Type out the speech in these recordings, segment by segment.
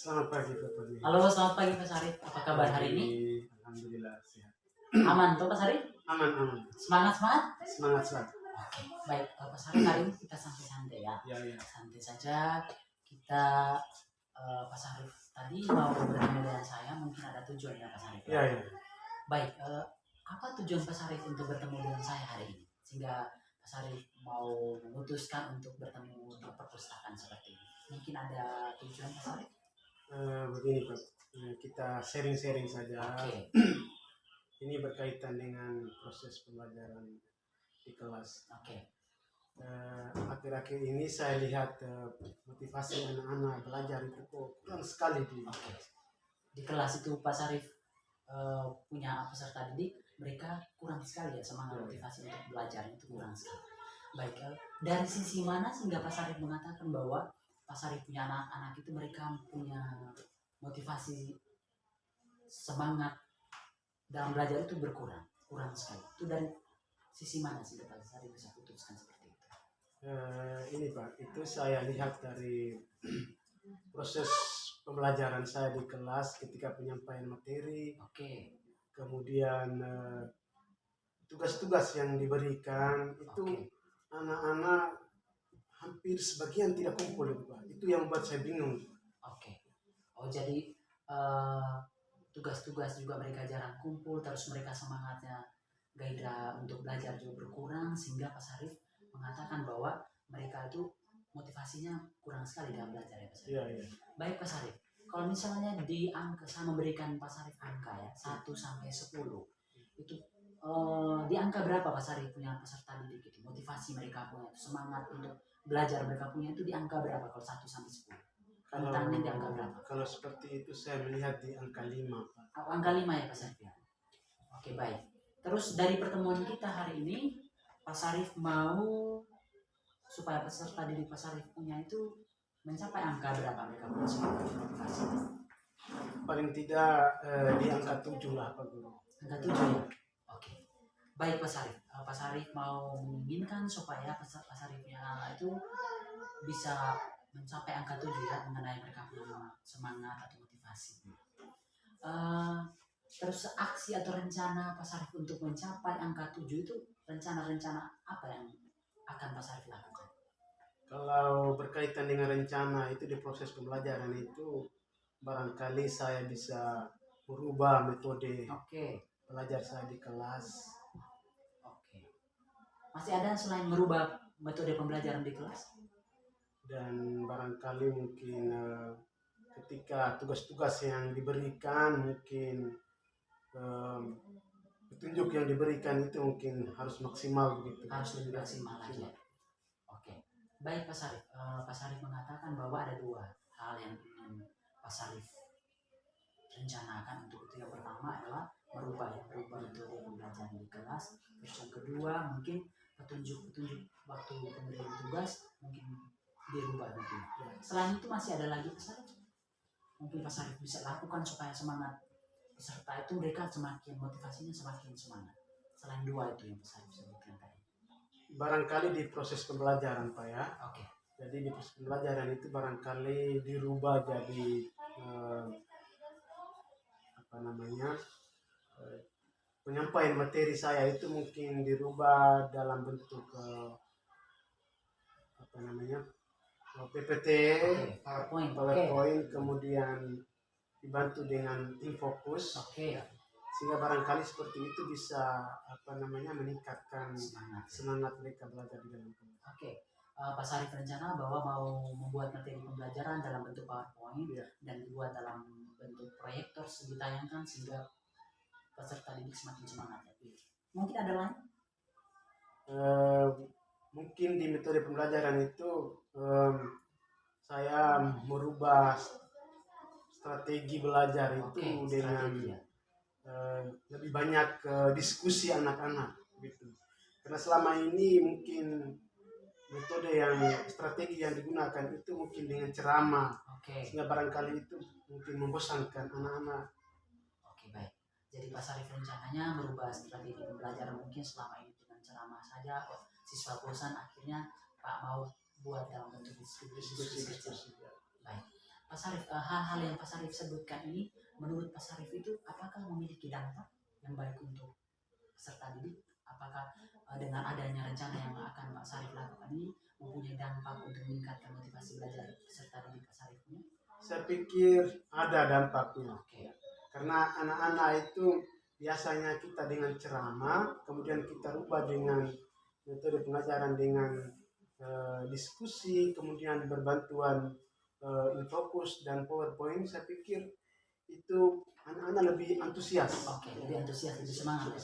Selamat pagi Pak Pagi. Halo, selamat pagi Pak Sarif. Apa kabar hari ini? Alhamdulillah sehat. Aman tuh Pak Sarif? Aman. Semangat semangat? Semangat semangat. Oke, baik Pak Sarif, hari ini kita santai-santai ya. Ya. Santai saja. Kita Pak Sarif tadi mau bertemu dengan saya, mungkin ada tujuan ya Pak Sarif. Ya. Baik, apa tujuan Pak Sarif untuk bertemu dengan saya hari ini? Sehingga Pak Sarif mau memutuskan untuk bertemu di perpustakaan seperti ini. Mungkin ada tujuan Pak Sarif? Begini Pak, kita sharing-sharing saja. Oke. Ini berkaitan dengan proses pembelajaran di kelas. Oke. Akhir-akhir ini saya lihat motivasi anak-anak belajar itu kok kurang sekali di kelas itu Pak Sarif punya peserta didik, mereka kurang sekali ya semangat motivasi untuk belajar itu kurang sekali. Baik, dari sisi mana sehingga Pak Sarif mengatakan bahwa Pak Sarif punya anak-anak itu mereka punya motivasi semangat dalam belajar itu kurang sekali. Itu dari sisi mana sih Pak Sarif bisa putuskan seperti itu? Ini Pak, itu saya lihat dari proses pembelajaran saya di kelas ketika penyampaian materi. Oke. Kemudian tugas-tugas yang diberikan itu anak-anak hampir sebagian tidak kumpul itu Pak. Itu yang membuat saya bingung. Oke. Oh jadi tugas-tugas juga mereka jarang kumpul, terus mereka semangatnya gairah untuk belajar juga berkurang, sehingga Pak Sarif mengatakan bahwa mereka itu motivasinya kurang sekali dalam belajar ya Pak Sarif. Iya. Baik Pak Sarif, kalau misalnya di angka, saya memberikan Pak Sarif angka ya 1 sampai 10 itu di angka berapa Pak Sarif punya peserta didik itu, motivasi mereka punya itu, semangat untuk belajar mereka punya itu di angka berapa kalau 1 sampai 10? Rentangnya di angka berapa? Kalau seperti itu saya melihat di angka 5 Pak. Angka 5 ya Pak Sarif ya. Oke, baik. Terus dari pertemuan kita hari ini Pak Sarif mau supaya peserta didik Pak Sarif punya itu mencapai angka berapa mereka punya semangat motivasi? Paling tidak di angka 7 lah Pak Guru. Angka 7 ya? Oke. Baik Pak Sarif. Pak Sarif mau menginginkan supaya Pak Sarifnya itu bisa mencapai angka 7 ya, mengenai mereka punya semangat atau motivasi. Terus aksi atau rencana Pak Sarif untuk mencapai angka 7 itu rencana-rencana apa yang akan Pak Sarif lakukan? Kalau berkaitan dengan rencana itu di proses pembelajaran itu barangkali saya bisa merubah metode belajar saya di kelas. Oke. Masih ada selain merubah metode pembelajaran di kelas? Dan barangkali mungkin ketika tugas-tugas yang diberikan mungkin petunjuk yang diberikan itu mungkin harus maksimal begitu. Harus lebih maksimal lagi. Oke. Baik Pak Sarif. Pak Sarif mengatakan bahwa ada 2 hal yang ingin Pak Sarif rencanakan untuk itu. Yang pertama adalah merubah metode pembelajaran di kelas. Terus yang kedua mungkin petunjuk waktu pemberian tugas mungkin dirubah gitu. Selain itu masih ada lagi Pak Sarif? Mungkin Pak Sarif bisa lakukan supaya semangat peserta itu mereka semakin motivasinya semakin semangat. Selain 2 itu yang Pak Sarif sebutkan tadi. Barangkali di proses pembelajaran Pak ya. Oke. Jadi di proses pembelajaran itu barangkali dirubah jadi penyampaian materi saya itu mungkin dirubah dalam bentuk PPT, PowerPoint, kemudian dibantu dengan tim fokus. Sehingga barangkali seperti itu bisa meningkatkan semangat mereka belajar di dalam kelas. Pak Sarif rencana bahwa mau membuat materi pembelajaran dalam bentuk PowerPoint dan dibuat dalam bentuk proyektor ditayangkan sehingga peserta didik semakin semangat. Mungkin ada lain? Mungkin di metode pembelajaran itu saya merubah strategi belajar itu dengan lebih banyak diskusi anak-anak gitu. Karena selama ini mungkin metode strategi yang digunakan itu mungkin dengan ceramah, sehingga barangkali itu mungkin membosankan anak-anak. Baik. Jadi Pak Sarif rencananya merubah strategi pembelajaran mungkin selama ini dengan ceramah saja, siswa bosan, akhirnya Pak mau buat dalam bentuk diskusi. Baik. Pak Sarif, hal-hal yang Pak Sarif sebutkan ini menurut Pak Sarif itu apakah memiliki dampak yang baik untuk peserta didik? Apakah dengan adanya rencana yang akan Pak Sarif lakukan ini mempunyai dampak untuk meningkatkan motivasi belajar peserta didik Pak Sarif punya? Saya pikir ada dampaknya. Oke. Karena anak-anak itu biasanya kita dengan ceramah, kemudian kita rubah dengan metode pengajaran dengan diskusi, kemudian berbantuan Infocus dan PowerPoint. Saya pikir itu anak-anak lebih antusias. Oke, lebih antusias, lebih semangat.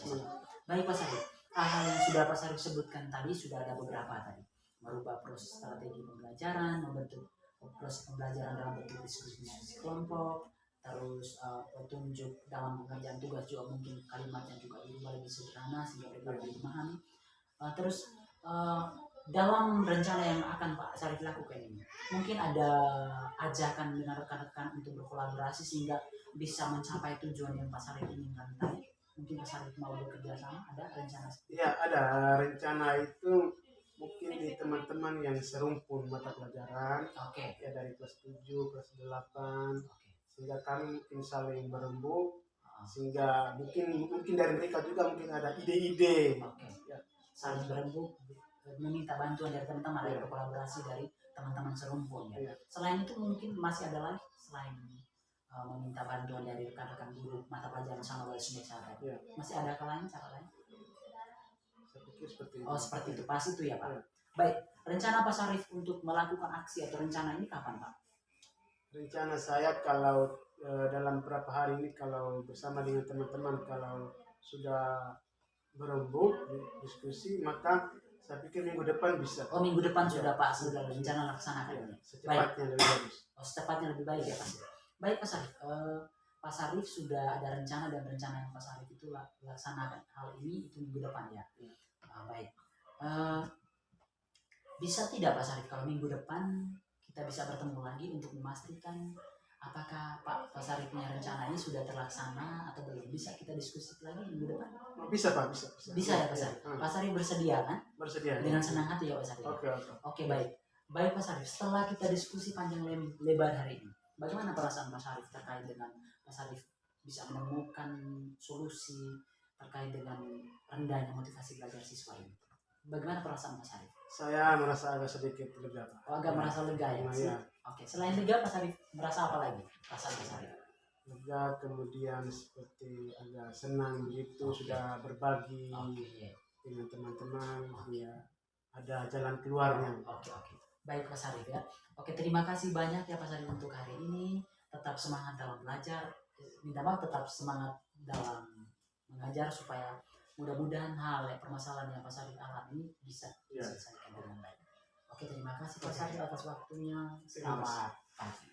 Baik Pak Sarif, hal-hal yang sudah Pak Sarif sebutkan tadi sudah ada beberapa tadi. Merubah proses strategi pembelajaran, membentuk proses pembelajaran dalam bentuk diskusi kelompok, terus petunjuk dalam pengerjaan tugas juga mungkin kalimatnya juga dirubah lebih sederhana sehingga mereka lebih memahami. Terus dalam rencana yang akan Pak Sarif lakukan ini, mungkin ada ajakan dengan rekan-rekan untuk berkolaborasi sehingga bisa mencapai tujuan yang Pak Sarif inginkan tadi. Mungkin Pak Sarif mau bekerja sama, ada rencana? Ya, ada rencana itu mungkin di teman-teman yang serumpun mata pelajaran. Oke. Ya dari kelas 7, kelas 8. Sehingga kami mungkin saling berembuk, sehingga mungkin dari mereka juga mungkin ada ide-ide. Ya. Saling berembuk, meminta bantuan dari teman-teman, ada kolaborasi dari teman-teman serumpun ya. Selain itu mungkin masih ada lagi selain meminta bantuan dari rekan-rekan guru mata pelajaran sama wali semester masih ada lain cara lain? Saya pikir seperti itu. Seperti itu pas itu ya Pak. Baik, rencana Pak Sarif untuk melakukan aksi atau rencana ini kapan Pak? Rencana saya kalau dalam beberapa hari ini kalau bersama dengan teman-teman kalau sudah berembuk diskusi, maka saya pikir minggu depan bisa. Minggu depan sudah Pak, sudah rencana laksanakan. Secepatnya lebih bagus. Secepatnya lebih baik ya Pak. Baik Pak Sarif, Pak Sarif sudah ada rencana dan rencana yang Pak Sarif itu laksanakan hal ini itu minggu depan ya. Baik. Bisa tidak Pak Sarif kalau minggu depan kita bisa bertemu lagi untuk memastikan apakah Pak Sarif punya rencana ini sudah terlaksana atau belum? Bisa kita diskusi lagi minggu depan? Bisa Pak, bisa. Bisa ya Pak Sarif. Pak Sarif bersedia kan? Bersedia. Dengan senang hati ya Pak Sarif. Oke, baik. Baik Pak Sarif, setelah kita diskusi panjang lebar hari ini, bagaimana perasaan Pak Sarif terkait dengan Pak Sarif bisa menemukan solusi terkait dengan rendahnya motivasi belajar siswa ini? Bagaimana perasaan Pak Sarif? Saya merasa agak sedikit lega Pak. Agak merasa lega ya? Oke, selain lega Pak Sarif merasa apa lagi perasaan Pak Sarif? Lega, kemudian seperti agak senang begitu sudah berbagi dengan teman-teman, ya ada jalan keluarnya. Oke. Baik Pak Sarif ya. Oke, terima kasih banyak ya Pak Sarif untuk hari ini. Tetap semangat dalam belajar. Minta maaf, tetap semangat dalam mengajar supaya mudah-mudahan permasalahan yang Pak Sarif alami bisa diselesaikan dengan baik. Oke, terima kasih Pak Sarif atas waktunya. Selamat pagi.